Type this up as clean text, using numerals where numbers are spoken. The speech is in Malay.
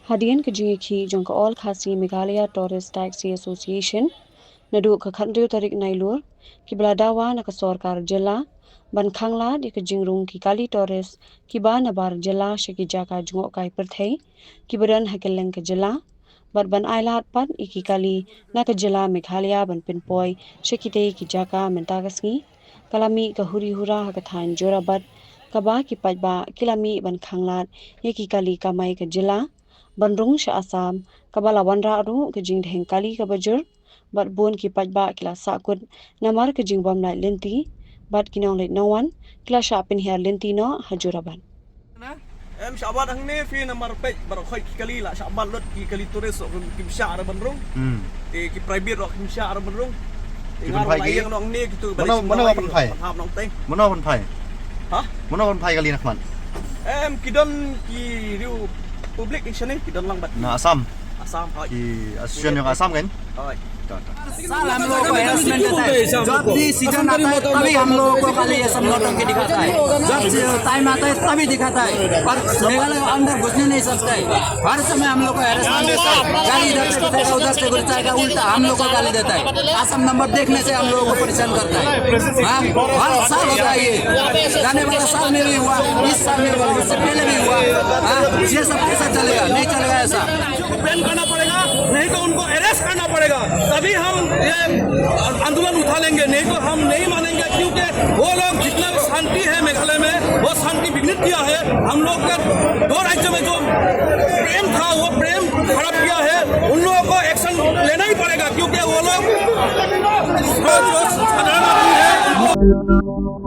Hadian kejiki jangka all khasi Meghalaya Tourist Taxi Association nadu ka khandriu tarik nailur ki beladawa na ka sorkar jela ban khangla di ka jingrung ki kali tourist ki ba na bar jela shaki jaka jungok kai perthai ki badan hakeleng ka jela ban ailat pat iki kali na ka jela Meghalaya ban pinpoi shaki te ki jaka mentagasngi kalami ka huri hura ha ka thain jorabat ka ba ki pajba kilami ban khanglat ye ki kali kamai ka jela Bandrung sha Assam kabala wanra ru ke jing dheng kali ka bajur bat bon ki pajba kila sakut namar ke jing bom nai lenti bat kinong let no one kila sha pin her lenti no hajuraban em shabat ang ne fi namar pe bar khoi kali la shabat lot ki kali turis kim sha ar bandrung ki private ro kim sha ar bandrung ngar la yang nong ne ki tu mana pan phai hab nong teng mana pan phai ha mana pan phai kali nak man em ki don ki riu public action ni kita lang bat na Assam hai ki association yang Assam kan hai साल हम लोगों को हैरेसमेंट देता है जब भी सीजन आता है तभी हम लोगों को खाली ये सब नौटंकी दिखाता है जब टाइम आता है तभी दिखाता है पर मेघालय अंदर घुसने नहीं सकता है हर समय हम लोग को हैरेसमेंट देता है गाली इधर से घुसेगा उधर से घुसेगा उल्टा हम लोग को गाली देता है आसम नंबर देखने से हम लोगों को परेशान करता है हर साल होता है ये जाने वाला साल में भी हुआ इस साल में हुआ इससे पहले भी हुआ ये सब कैसा चलेगा नहीं चलेगा ऐसा बैन करना पड़ेगा नहीं तो उनको अरेस्ट करना पड़ेगा तभी हम ये आंदोलन उठा लेंगे नहीं तो हम नहीं मानेंगे क्योंकि वो लोग जितना भी शांति है मेघालय में वो शांति विघ्नित किया है हम लोग के दो राज्यों में जो प्रेम था वो प्रेम खराब किया है उन लोगों को एक्शन लेना ही पड़ेगा क्योंकि वो लोग जो साधारण आदमी है